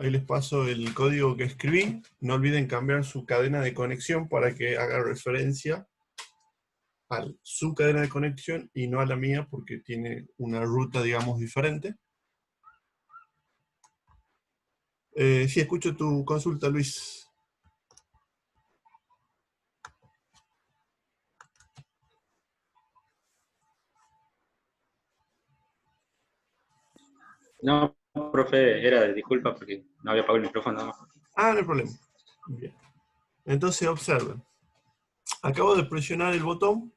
Ahí les paso el código que escribí. No olviden cambiar su cadena de conexión para que haga referencia a su cadena de conexión y no a la mía, porque tiene una ruta, digamos, diferente. Sí, escucho tu consulta, Luis. No, profe, era de disculpa porque no había apagado el micrófono nada más. Ah, no hay problema. Bien. Entonces observen. Acabo de presionar el botón.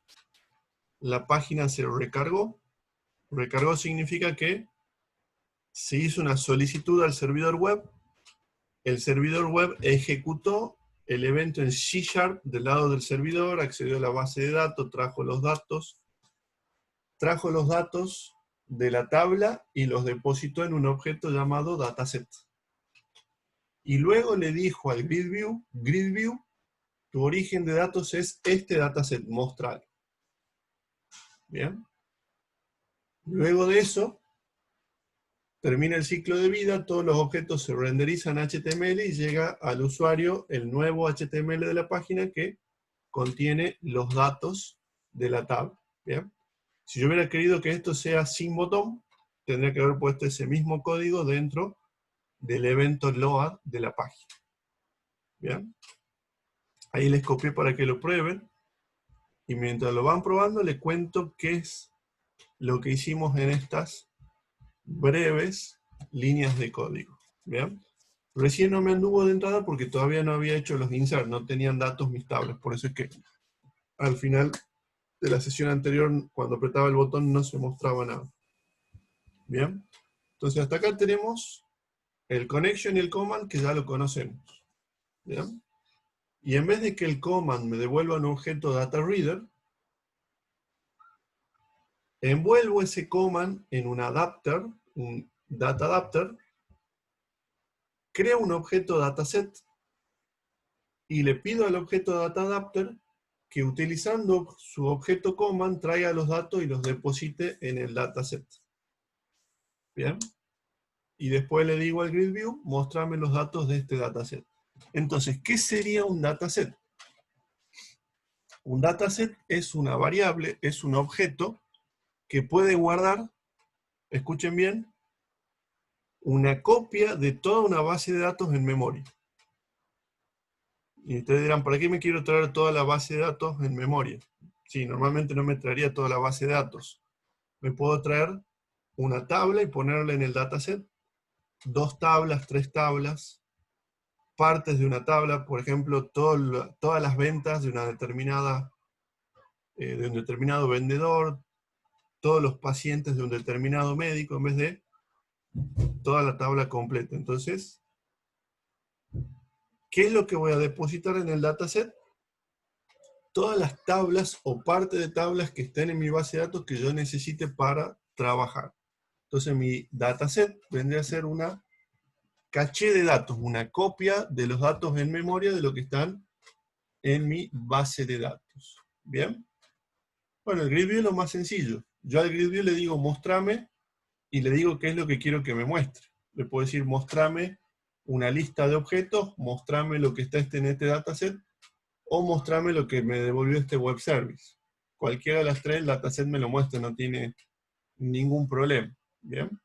La página se recargó. Recargó significa que se hizo una solicitud al servidor web. El servidor web ejecutó el evento en C# del lado del servidor, accedió a la base de datos, trajo los datos de la tabla y los depositó en un objeto llamado dataset. Y luego le dijo al grid view, tu origen de datos es este dataset, mostralo. Bien. Luego de eso, termina el ciclo de vida, todos los objetos se renderizan HTML y llega al usuario el nuevo HTML de la página que contiene los datos de la tabla. ¿Bien? Si yo hubiera querido que esto sea sin botón, tendría que haber puesto ese mismo código dentro del evento load de la página. ¿Bien? Ahí les copié para que lo prueben. Y mientras lo van probando, les cuento qué es lo que hicimos en estas breves líneas de código. ¿Bien? Recién no me anduvo de entrada porque todavía no había hecho los insert, no tenían datos mis tablas. Por eso es que al final de la sesión anterior, cuando apretaba el botón, no se mostraba nada. Bien. Entonces hasta acá tenemos el connection y el command, que ya lo conocemos. ¿Bien? Y en vez de que el command me devuelva un objeto dataReader, envuelvo ese command en un adapter, un data adapter, creo un objeto dataset y le pido al objeto data adapter que utilizando su objeto command traiga los datos y los deposite en el dataset. Bien. Y después le digo al grid view, mostrame los datos de este dataset. Entonces, ¿qué sería un dataset? Un dataset es una variable, es un objeto que puede guardar, escuchen bien, una copia de toda una base de datos en memoria. Y ustedes dirán, ¿para qué me quiero traer toda la base de datos en memoria? Sí, normalmente no me traería toda la base de datos. Me puedo traer una tabla y ponerla en el dataset, 2 tablas, 3 tablas, partes de una tabla, por ejemplo, todas las ventas de una determinada, de un determinado vendedor, todos los pacientes de un determinado médico, en vez de toda la tabla completa. Entonces, ¿qué es lo que voy a depositar en el dataset? Todas las tablas o parte de tablas que estén en mi base de datos que yo necesite para trabajar. Entonces mi dataset vendría a ser una caché de datos, una copia de los datos en memoria de lo que están en mi base de datos. ¿Bien? Bueno, el grid view es lo más sencillo. Yo al grid view le digo mostrame y le digo qué es lo que quiero que me muestre. Le puedo decir mostrame una lista de objetos, mostrame lo que está en este dataset, o mostrame lo que me devolvió este web service. Cualquiera de las tres, el dataset me lo muestra, no tiene ningún problema. ¿Bien?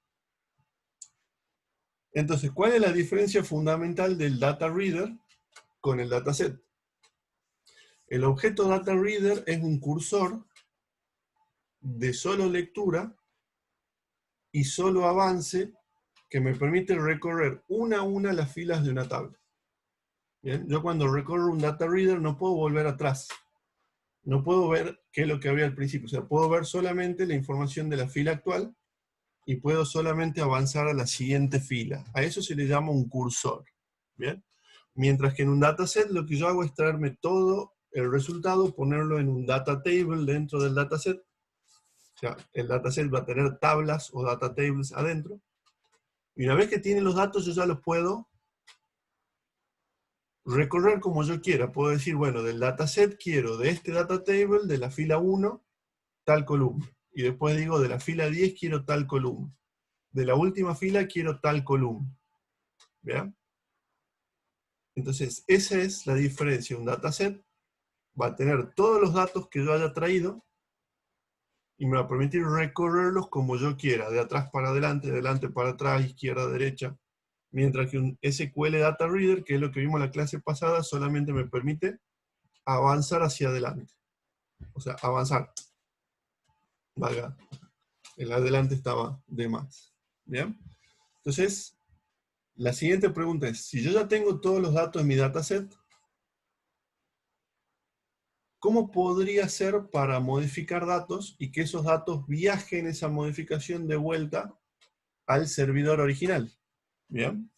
Entonces, ¿cuál es la diferencia fundamental del data reader con el dataset? El objeto data reader es un cursor de solo lectura y solo avance que me permite recorrer una a una las filas de una tabla. ¿Bien? Yo cuando recorro un data reader no puedo volver atrás. No puedo ver qué es lo que había al principio. O sea, puedo ver solamente la información de la fila actual y puedo solamente avanzar a la siguiente fila. A eso se le llama un cursor. ¿Bien? Mientras que en un dataset lo que yo hago es traerme todo el resultado, ponerlo en un data table dentro del dataset. O sea, el dataset va a tener tablas o data tables adentro. Y una vez que tiene los datos, yo ya los puedo recorrer como yo quiera. Puedo decir, bueno, del dataset quiero de este data table, de la fila 1, tal columna. Y después digo, de la fila 10 quiero tal columna. De la última fila quiero tal columna. ¿Bien? Entonces, esa es la diferencia. Un dataset va a tener todos los datos que yo haya traído y me va a permitir recorrerlos como yo quiera, de atrás para adelante, de adelante para atrás, izquierda, derecha. Mientras que un SQL Data Reader, que es lo que vimos en la clase pasada, solamente me permite avanzar hacia adelante. O sea, avanzar. Valga, el adelante estaba de más. ¿Bien? Entonces, la siguiente pregunta es, si yo ya tengo todos los datos en mi dataset, ¿cómo podría hacer para modificar datos y que esos datos viajen esa modificación de vuelta al servidor original? ¿Bien?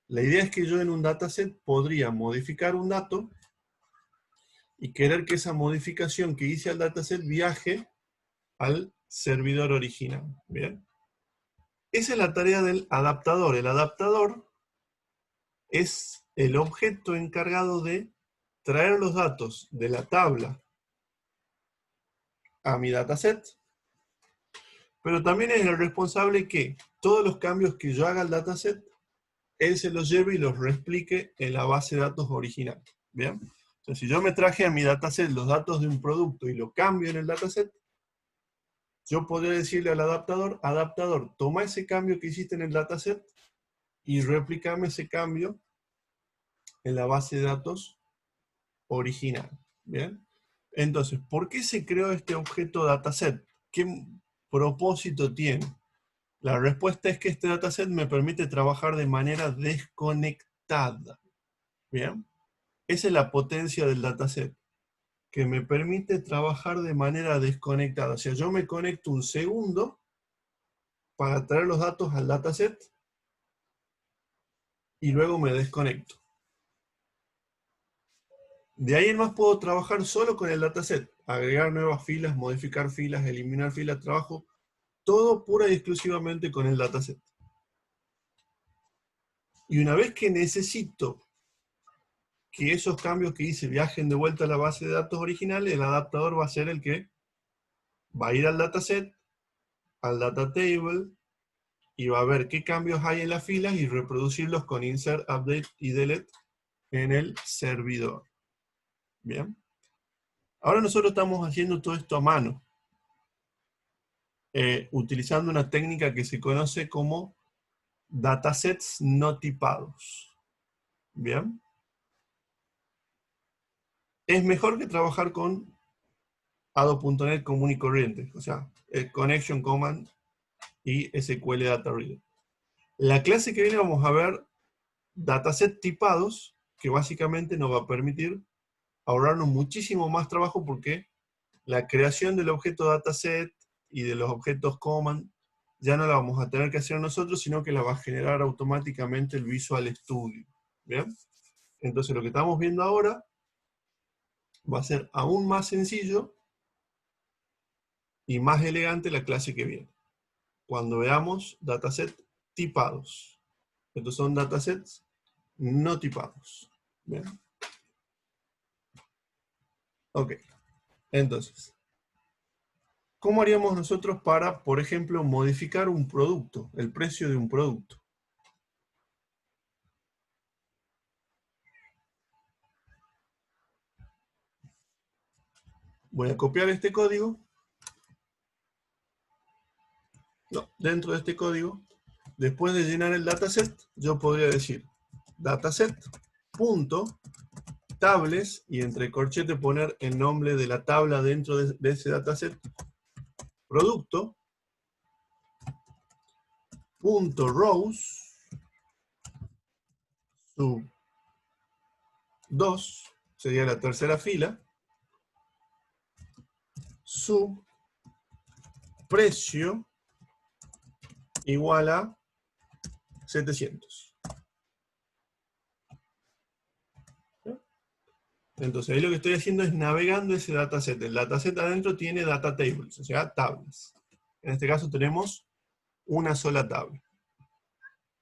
La idea es que yo en un dataset podría modificar un dato y querer que esa modificación que hice al dataset viaje al servidor original. ¿Bien? Esa es la tarea del adaptador. El adaptador es el objeto encargado de traer los datos de la tabla a mi dataset, pero también es el responsable que todos los cambios que yo haga al dataset, él se los lleve y los reexplique en la base de datos original. ¿Bien? Entonces, si yo me traje a mi dataset los datos de un producto y lo cambio en el dataset, yo podría decirle al adaptador, adaptador, toma ese cambio que hiciste en el dataset y replicame ese cambio en la base de datos original. ¿Bien? Entonces, ¿por qué se creó este objeto dataset? ¿Qué propósito tiene? La respuesta es que este dataset me permite trabajar de manera desconectada. ¿Bien? Esa es la potencia del dataset, que me permite trabajar de manera desconectada. O sea, yo me conecto un segundo para traer los datos al dataset y luego me desconecto. De ahí en más puedo trabajar solo con el dataset, agregar nuevas filas, modificar filas, eliminar filas, trabajo, todo pura y exclusivamente con el dataset. Y una vez que necesito que esos cambios que hice viajen de vuelta a la base de datos original, el adaptador va a ser el que va a ir al dataset, al data table, y va a ver qué cambios hay en las filas y reproducirlos con insert, update y delete en el servidor. Bien. Ahora nosotros estamos haciendo todo esto a mano, utilizando una técnica que se conoce como datasets no tipados. Bien. Es mejor que trabajar con ADO.NET común y corriente, o sea, el Connection Command y SQL Data Reader. La clase que viene vamos a ver datasets tipados, que básicamente nos va a permitir ahorrarnos muchísimo más trabajo porque la creación del objeto dataset y de los objetos command ya no la vamos a tener que hacer nosotros, sino que la va a generar automáticamente el Visual Studio. ¿Bien? Entonces lo que estamos viendo ahora va a ser aún más sencillo y más elegante la clase que viene, cuando veamos datasets tipados. Estos son datasets no tipados. ¿Bien? Ok, entonces, ¿cómo haríamos nosotros para, por ejemplo, modificar un producto, el precio de un producto? Voy a copiar este código. No, dentro de este código, después de llenar el dataset, yo podría decir dataset.tables y entre corchetes poner el nombre de la tabla dentro de ese dataset, producto, punto rows, sub 2, sería la tercera fila, sub precio igual a 700. Entonces ahí lo que estoy haciendo es navegando ese dataset. El dataset adentro tiene data tables, o sea, tablas. En este caso tenemos una sola tabla.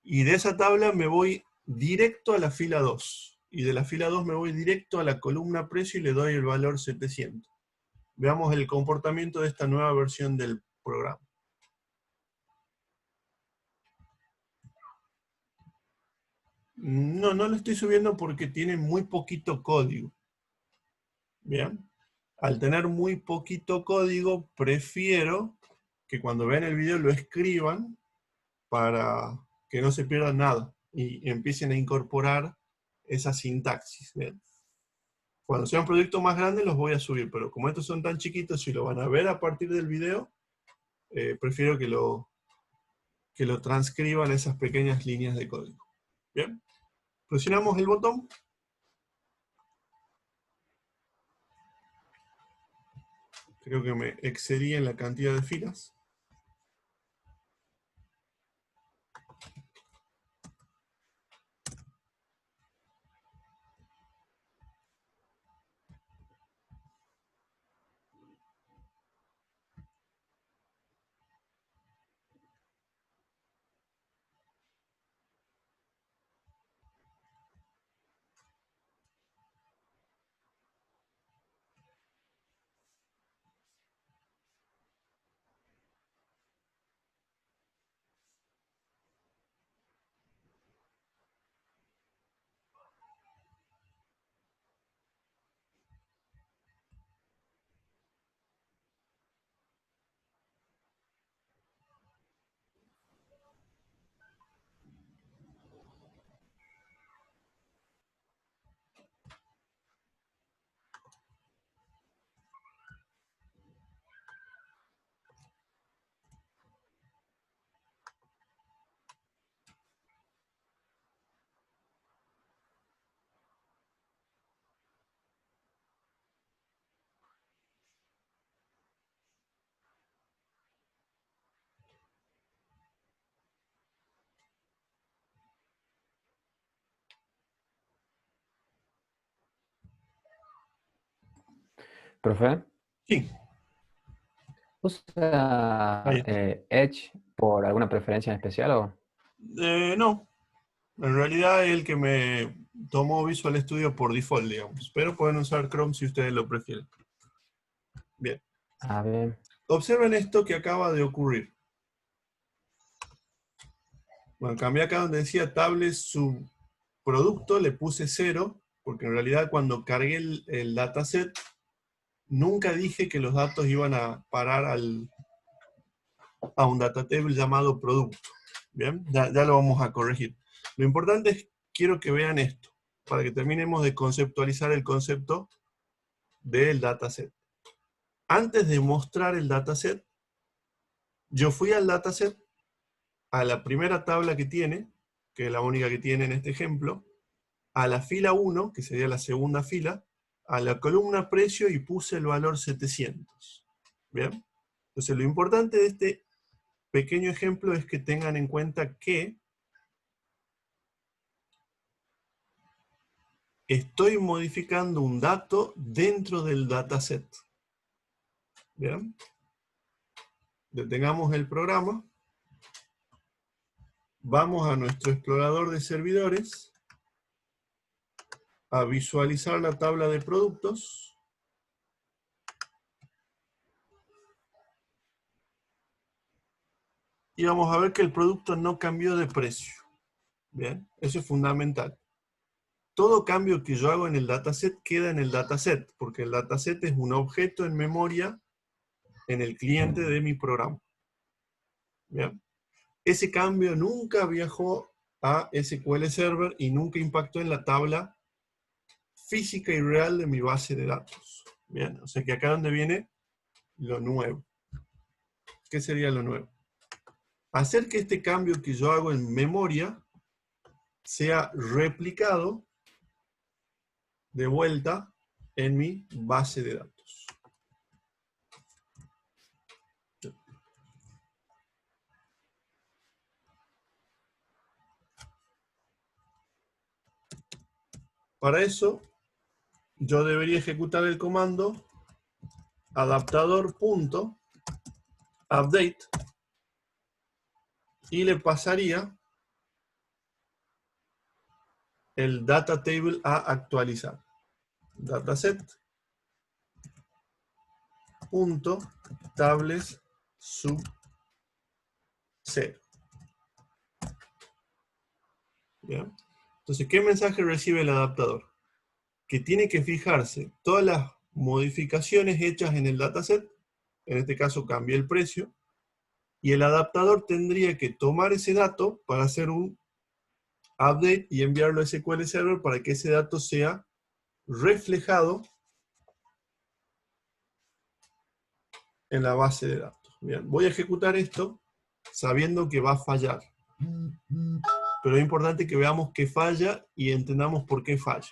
Y de esa tabla me voy directo a la fila 2. Y de la fila 2 me voy directo a la columna precio y le doy el valor 700. Veamos el comportamiento de esta nueva versión del programa. No, no lo estoy subiendo porque tiene muy poquito código. Bien. Al tener muy poquito código, prefiero que cuando vean el video lo escriban para que no se pierda nada y empiecen a incorporar esa sintaxis. ¿Bien? Cuando sea un proyecto más grande los voy a subir, pero como estos son tan chiquitos y lo van a ver a partir del video, prefiero que lo transcriban esas pequeñas líneas de código. Bien, presionamos el botón. Creo que me excedí en la cantidad de filas. Profe, Sí, ahí ¿usa está. Edge por alguna preferencia en especial o? No, en realidad es el que me tomó Visual Studio por default, digamos. Pero pueden usar Chrome si ustedes lo prefieren. Bien. Ah, bien. Observen esto que acaba de ocurrir. Bueno, cambié acá donde decía tablet subproducto, le puse 0, porque en realidad cuando cargué el dataset, nunca dije que los datos iban a parar a un data table llamado producto. Bien, ya lo vamos a corregir. Lo importante es, quiero que vean esto, para que terminemos de conceptualizar el concepto del dataset. Antes de mostrar el dataset, yo fui al dataset, a la primera tabla que tiene, que es la única que tiene en este ejemplo, a la fila 1, que sería la segunda fila, a la columna precio y puse el valor 700. ¿Bien? Entonces lo importante de este pequeño ejemplo es que tengan en cuenta que estoy modificando un dato dentro del dataset. ¿Bien? Detengamos el programa. Vamos a nuestro explorador de servidores, a visualizar la tabla de productos. Y vamos a ver que el producto no cambió de precio. Bien, eso es fundamental. Todo cambio que yo hago en el dataset queda en el dataset, porque el dataset es un objeto en memoria en el cliente de mi programa. Bien. Ese cambio nunca viajó a SQL Server y nunca impactó en la tabla física y real de mi base de datos. Bien, o sea que acá donde viene lo nuevo. ¿Qué sería lo nuevo? Hacer que este cambio que yo hago en memoria sea replicado de vuelta en mi base de datos. Para eso, yo debería ejecutar el comando adaptador.update y le pasaría el data table a actualizar. Dataset.tables sub 0. ¿Bien? Entonces, ¿qué mensaje recibe el adaptador? Que tiene que fijarse todas las modificaciones hechas en el dataset, en este caso cambié el precio, y el adaptador tendría que tomar ese dato para hacer un update y enviarlo a SQL Server para que ese dato sea reflejado en la base de datos. Bien, voy a ejecutar esto sabiendo que va a fallar. Pero es importante que veamos qué falla y entendamos por qué falla.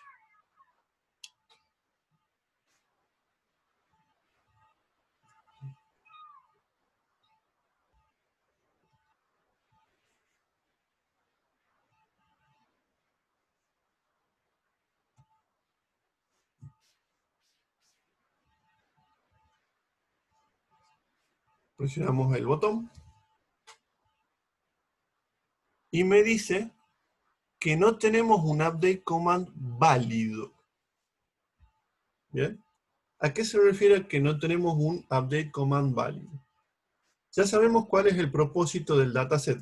Presionamos el botón. Y me dice que no tenemos un update command válido. ¿Bien? ¿A qué se refiere que no tenemos un update command válido? Ya sabemos cuál es el propósito del dataset.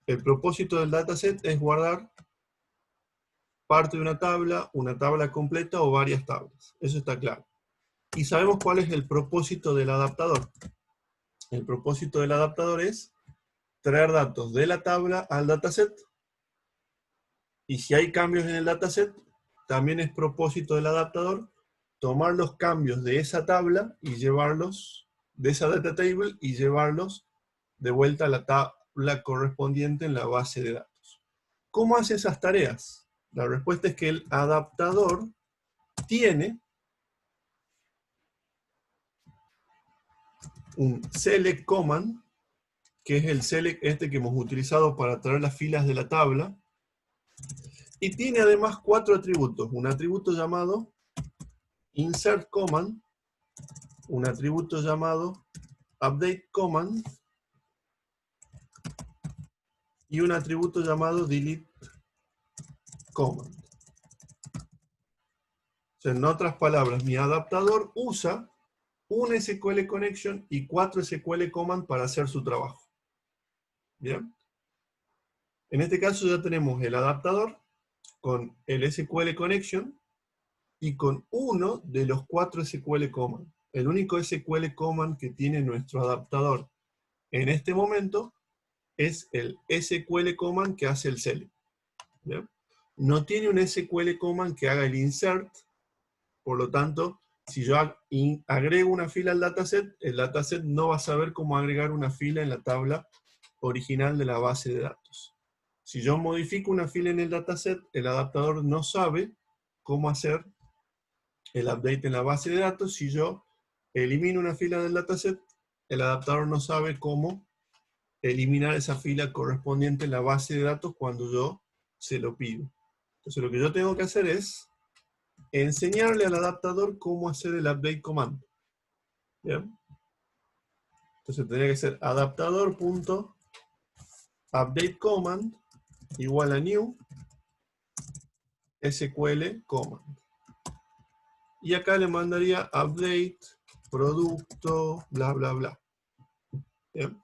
El propósito del dataset es guardar parte de una tabla completa o varias tablas. Eso está claro. Y sabemos cuál es el propósito del adaptador. El propósito del adaptador es traer datos de la tabla al dataset. Y si hay cambios en el dataset, también es propósito del adaptador tomar los cambios de esa tabla y llevarlos, de esa data table, y llevarlos de vuelta a la tabla correspondiente en la base de datos. ¿Cómo hace esas tareas? La respuesta es que el adaptador tiene un select command, que es el select este que hemos utilizado para traer las filas de la tabla, y tiene además 4 atributos. Un atributo llamado insert command, un atributo llamado update command, y un atributo llamado delete command. O sea, en otras palabras, mi adaptador usa un SQL connection y 4 SQL command para hacer su trabajo. ¿Bien? En este caso ya tenemos el adaptador con el SQL connection y con uno de los 4 SQL command. El único SQL command que tiene nuestro adaptador en este momento es el SQL command que hace el select. ¿Bien? No tiene un SQL command que haga el insert, por lo tanto, si yo agrego una fila al dataset, el dataset no va a saber cómo agregar una fila en la tabla original de la base de datos. Si yo modifico una fila en el dataset, el adaptador no sabe cómo hacer el update en la base de datos. Si yo elimino una fila del dataset, el adaptador no sabe cómo eliminar esa fila correspondiente en la base de datos cuando yo se lo pido. Entonces lo que yo tengo que hacer es enseñarle al adaptador cómo hacer el update command. ¿Bien? Entonces tendría que ser adaptador.update command igual a new SQL command. Y acá le mandaría update, producto, bla, bla, bla. ¿Bien?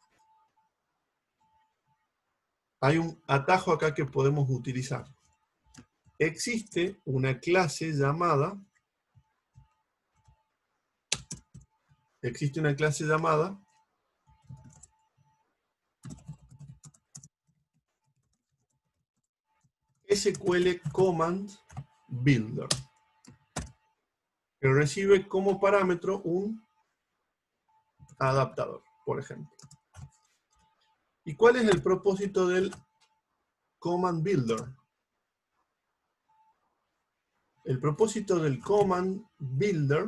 Hay un atajo acá que podemos utilizar. Existe una clase llamada SQL Command Builder, que recibe como parámetro un adaptador, por ejemplo. ¿Y cuál es el propósito del Command Builder? El propósito del Command Builder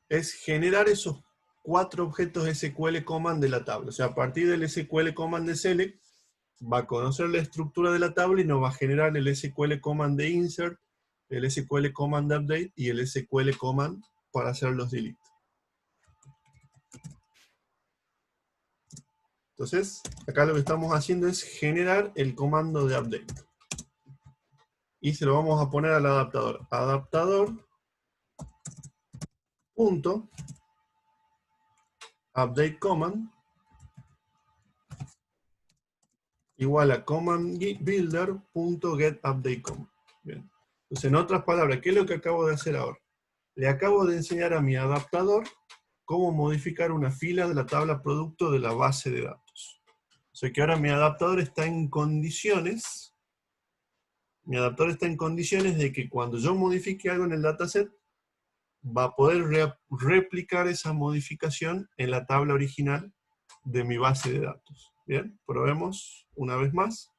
es generar esos 4 objetos SQL Command de la tabla. O sea, a partir del SQL Command de select, va a conocer la estructura de la tabla y nos va a generar el SQL Command de insert, el SQL Command de update y el SQL Command para hacer los delete. Entonces, acá lo que estamos haciendo es generar el comando de update. Y se lo vamos a poner al adaptador. Adaptador punto update command igual a command builder punto get update command. Bien. Entonces, en otras palabras, ¿qué es lo que acabo de hacer ahora? Le acabo de enseñar a mi adaptador cómo modificar una fila de la tabla producto de la base de datos. O sea que ahora mi adaptador está en condiciones, de que cuando yo modifique algo en el dataset, va a poder replicar esa modificación en la tabla original de mi base de datos. Bien, probemos una vez más.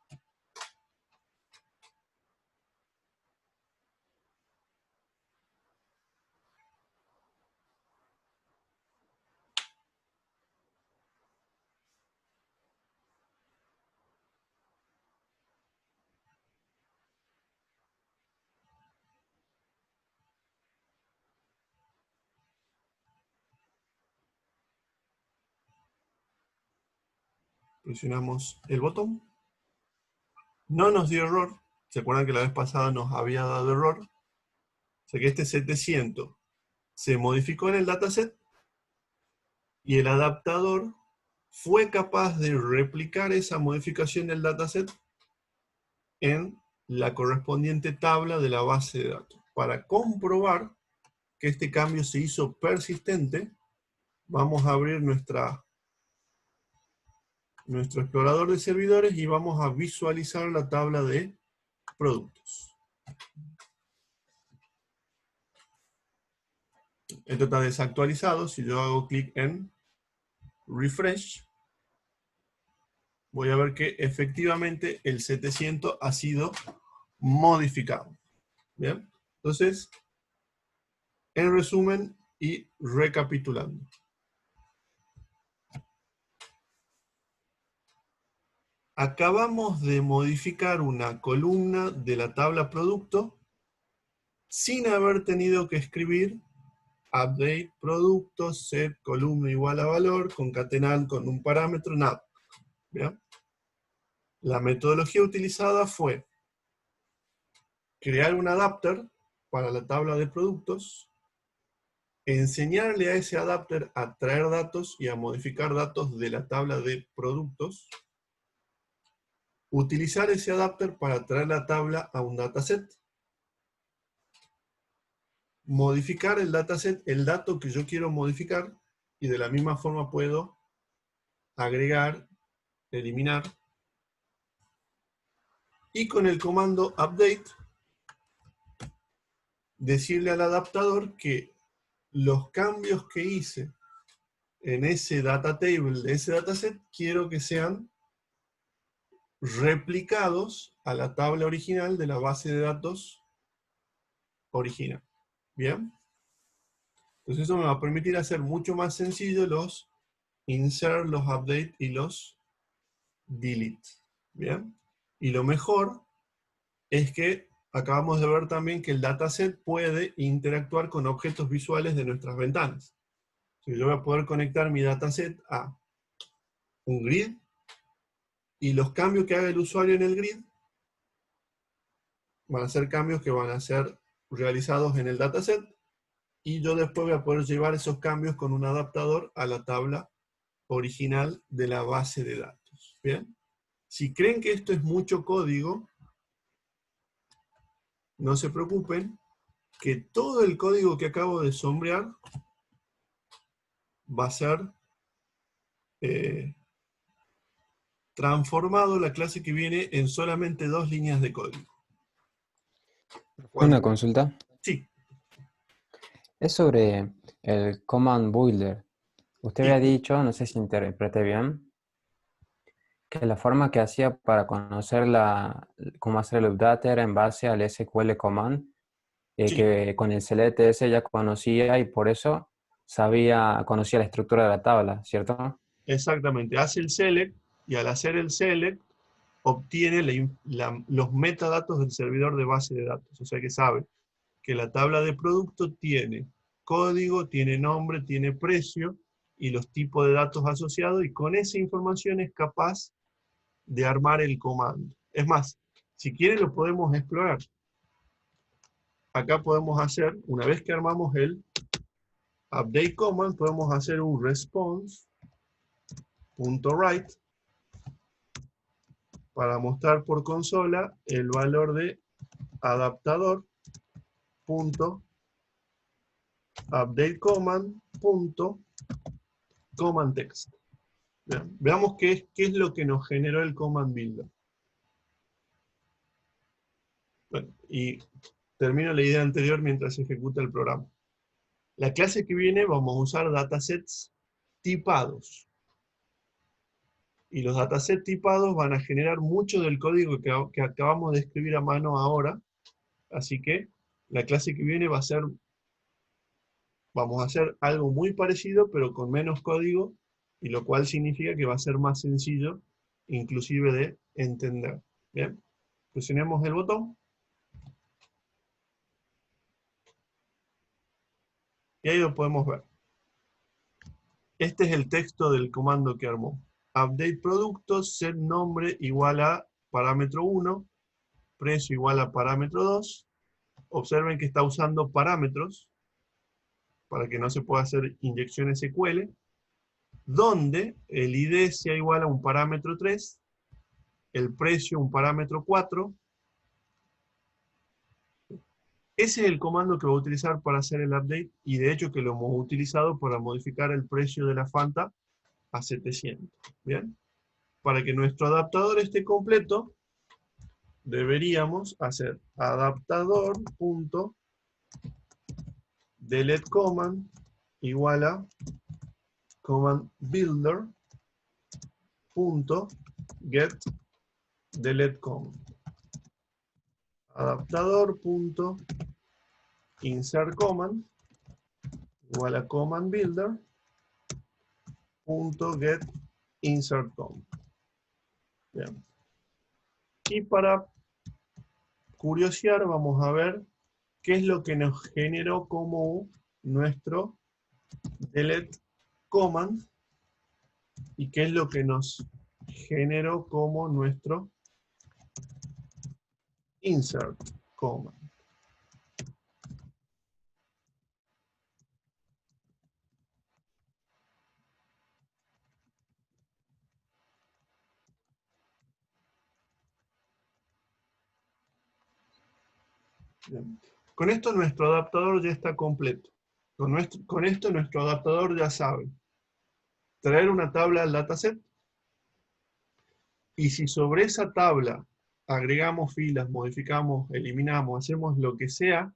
Presionamos el botón. No nos dio error. ¿Se acuerdan que la vez pasada nos había dado error? O sea que este 700 se modificó en el dataset y el adaptador fue capaz de replicar esa modificación del dataset en la correspondiente tabla de la base de datos. Para comprobar que este cambio se hizo persistente, vamos a abrir nuestro explorador de servidores y vamos a visualizar la tabla de productos. Esto está desactualizado. Si yo hago clic en refresh, voy a ver que efectivamente el 700 ha sido modificado. Bien, entonces, en resumen y recapitulando. Acabamos de modificar una columna de la tabla producto sin haber tenido que escribir update producto, set columna igual a valor, concatenar con un parámetro, nada. ¿Bien? La metodología utilizada fue crear un adapter para la tabla de productos, enseñarle a ese adapter a traer datos y a modificar datos de la tabla de productos, utilizar ese adapter para traer la tabla a un dataset, modificar el dataset, el dato que yo quiero modificar, y de la misma forma puedo agregar, eliminar, y con el comando update, decirle al adaptador que los cambios que hice en ese data table de ese dataset, quiero que sean replicados a la tabla original de la base de datos original. ¿Bien? Entonces eso me va a permitir hacer mucho más sencillo los insert, los update y los delete. ¿Bien? Y lo mejor es que acabamos de ver también que el dataset puede interactuar con objetos visuales de nuestras ventanas. Yo voy a poder conectar mi dataset a un grid, y los cambios que haga el usuario en el grid van a ser cambios que van a ser realizados en el dataset, y yo después voy a poder llevar esos cambios con un adaptador a la tabla original de la base de datos. ¿Bien? Si creen que esto es mucho código, no se preocupen, que todo el código que acabo de sombrear va a ser transformado la clase que viene en solamente 2 líneas de código. Una consulta. Sí. Es sobre el Command Builder. Usted Sí. había dicho, no sé si interpreté bien, que la forma que hacía para conocer cómo hacer el update era en base al SQL command, Sí. que con el select ya conocía y por eso conocía la estructura de la tabla, ¿cierto? Exactamente. Hace el select, y al hacer el select obtiene los metadatos del servidor de base de datos. O sea que sabe que la tabla de producto tiene código, tiene nombre, tiene precio, y los tipos de datos asociados, y con esa información es capaz de armar el comando. Es más, si quiere lo podemos explorar. Acá podemos hacer, una vez que armamos el update command, podemos hacer un response.write para mostrar por consola el valor de adaptador.updateCommand.comandText. Veamos qué es lo que nos generó el command builder. Bueno, y termino la idea anterior mientras se ejecuta el programa. La clase que viene vamos a usar datasets tipados. Y los datasets tipados van a generar mucho del código que acabamos de escribir a mano ahora. Así que la clase que viene vamos a hacer algo muy parecido, pero con menos código, y lo cual significa que va a ser más sencillo, inclusive de entender. Bien, presionemos el botón. Y ahí lo podemos ver. Este es el texto del comando que armó. Update productos, set nombre igual a parámetro 1, precio igual a parámetro 2. Observen que está usando parámetros para que no se pueda hacer inyección SQL, donde el ID sea igual a un parámetro 3, el precio un parámetro 4. Ese es el comando que voy a utilizar para hacer el update, y de hecho que lo hemos utilizado para modificar el precio de la Fanta a 700. ¿Bien? Para que nuestro adaptador esté completo, deberíamos hacer adaptador.deleteCommand igual a commandBuilder.getDeleteCommand. Adaptador.insertCommand igual a commandBuilder.getInsertCommand. Bien. Y para curiosear, vamos a ver qué es lo que nos generó como nuestro delete command y qué es lo que nos generó como nuestro insert command. Bien. Con esto nuestro adaptador ya está completo. Con esto nuestro adaptador ya sabe traer una tabla al dataset, y si sobre esa tabla agregamos filas, modificamos, eliminamos, hacemos lo que sea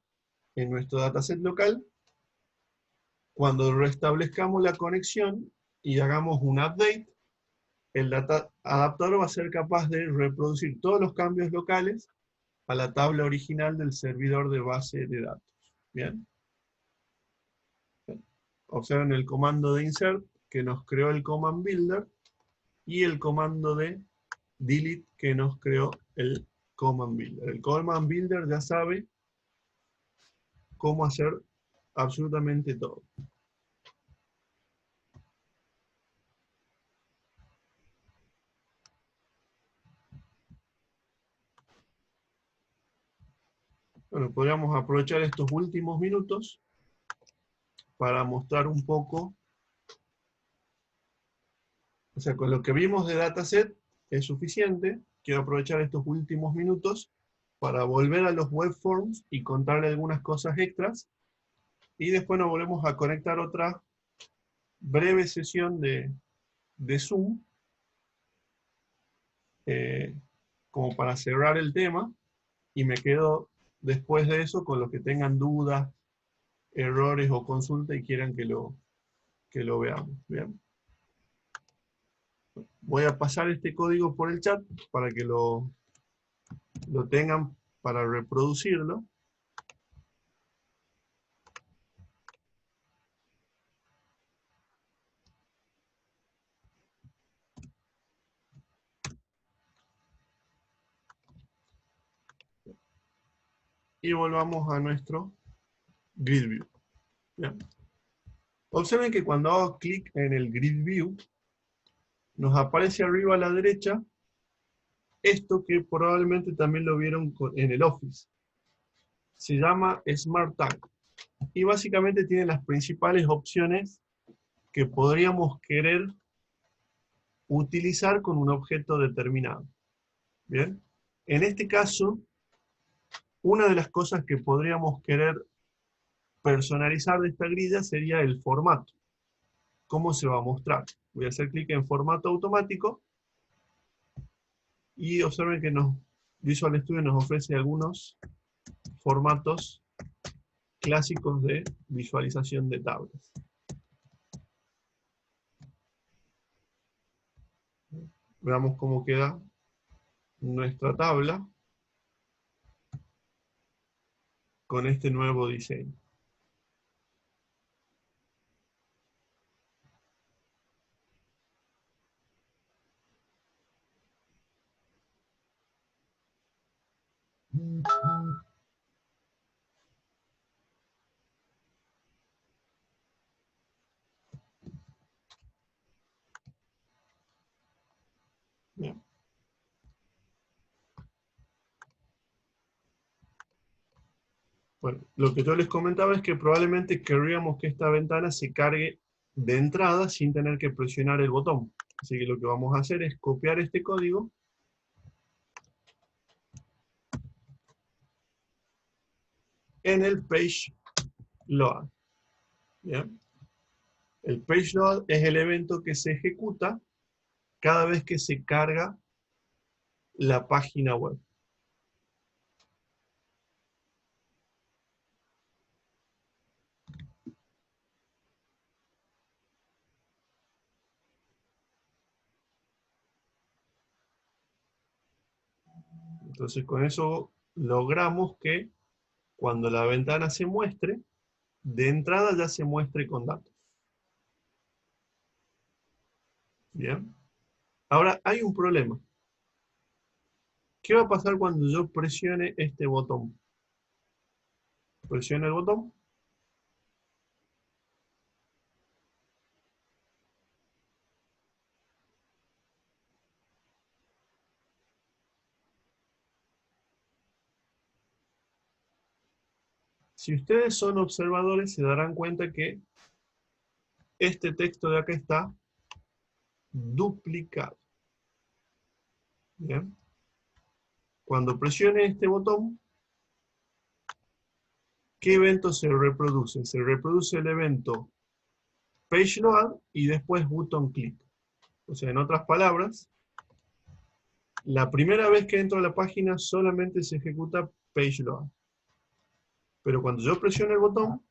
en nuestro dataset local, cuando restablezcamos la conexión y hagamos un update, el adaptador va a ser capaz de reproducir todos los cambios locales a la tabla original del servidor de base de datos. ¿Bien? Observen el comando de insert que nos creó el command builder y el comando de delete que nos creó el command builder. El command builder ya sabe cómo hacer absolutamente todo. Bueno, podríamos aprovechar estos últimos minutos para mostrar un poco, o sea, con lo que vimos de dataset es suficiente. Quiero aprovechar estos últimos minutos para volver a los web forms y contarle algunas cosas extras, y después nos volvemos a conectar otra breve sesión de Zoom, como para cerrar el tema, y me quedo después de eso con los que tengan dudas, errores o consulta y quieran que lo veamos. ¿Bien? Voy a pasar este código por el chat para que lo tengan para reproducirlo. Y volvamos a nuestro grid view. ¿Bien? Observen que cuando hago clic en el Grid View, nos aparece arriba a la derecha esto que probablemente también lo vieron en el Office. Se llama Smart Tag. Y básicamente tiene las principales opciones que podríamos querer utilizar con un objeto determinado. ¿Bien? En este caso, una de las cosas que podríamos querer personalizar de esta grilla sería el formato. ¿Cómo se va a mostrar? Voy a hacer clic en formato automático y observen que Visual Studio nos ofrece algunos formatos clásicos de visualización de tablas. Veamos cómo queda nuestra tabla con este nuevo diseño. Bien. Bueno, lo que yo les comentaba es que probablemente querríamos que esta ventana se cargue de entrada sin tener que presionar el botón. Así que lo que vamos a hacer es copiar este código en el page load. ¿Bien? El page load es el evento que se ejecuta cada vez que se carga la página web. Entonces con eso logramos que cuando la ventana se muestre, de entrada ya se muestre con datos. Bien. Ahora hay un problema. ¿Qué va a pasar cuando yo presione este botón? Presiono el botón. Si ustedes son observadores, se darán cuenta que este texto de acá está duplicado. ¿Bien? Cuando presione este botón, ¿qué evento se reproduce? Se reproduce el evento page load y después button click. O sea, en otras palabras, la primera vez que entro a la página solamente se ejecuta page load. Pero cuando yo presiono el botón,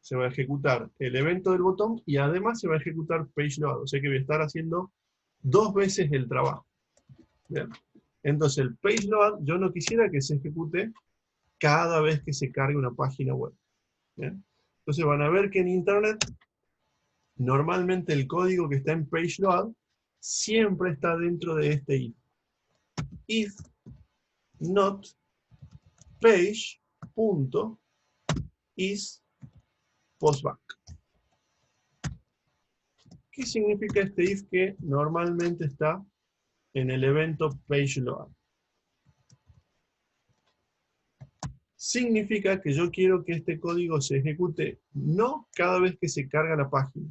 se va a ejecutar el evento del botón y además se va a ejecutar page load. O sea que voy a estar haciendo dos veces el trabajo. ¿Bien? Entonces el page load yo no quisiera que se ejecute cada vez que se cargue una página web. ¿Bien? Entonces van a ver que en internet normalmente el código que está en page load siempre está dentro de este if. If not page.is postback. ¿Qué significa este if que normalmente está en el evento page load? Significa que yo quiero que este código se ejecute no cada vez que se carga la página,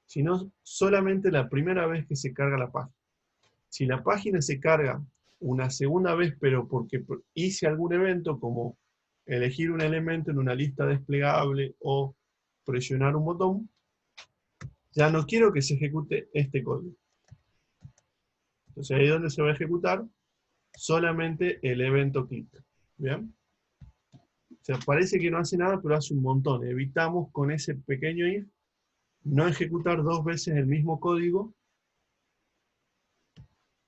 sino solamente la primera vez que se carga la página. Si la página se carga una segunda vez, pero porque hice algún evento como elegir un elemento en una lista desplegable o presionar un botón, ya no quiero que se ejecute este código. Entonces ahí es donde se va a ejecutar solamente el evento click. ¿Bien? O sea, parece que no hace nada, pero hace un montón. Evitamos con ese pequeño if no ejecutar dos veces el mismo código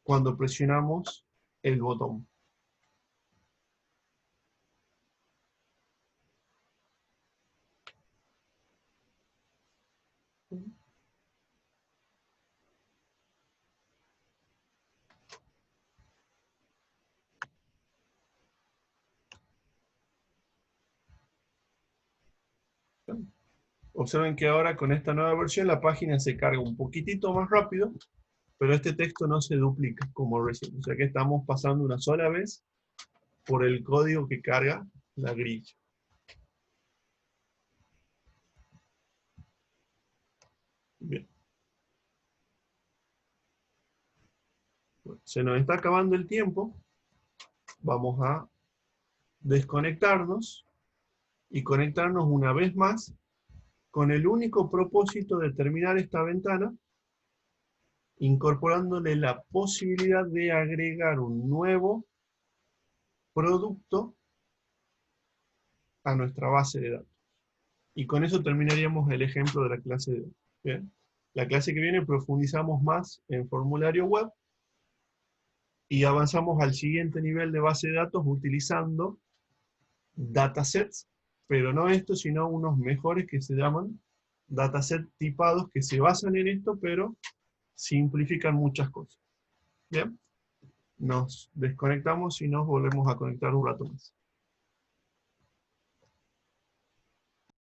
cuando presionamos el botón. Observen que ahora con esta nueva versión la página se carga un poquitito más rápido, pero este texto no se duplica como recién. O sea que estamos pasando una sola vez por el código que carga la grilla. Bien. Bueno, se nos está acabando el tiempo. Vamos a desconectarnos y conectarnos una vez más con el único propósito de terminar esta ventana, incorporándole la posibilidad de agregar un nuevo producto a nuestra base de datos. Y con eso terminaríamos el ejemplo de la clase de hoy. Bien. La clase que viene profundizamos más en formulario web y avanzamos al siguiente nivel de base de datos utilizando datasets, pero no estos, sino unos mejores que se llaman datasets tipados, que se basan en esto, pero simplifican muchas cosas. Bien, nos desconectamos y nos volvemos a conectar un rato más.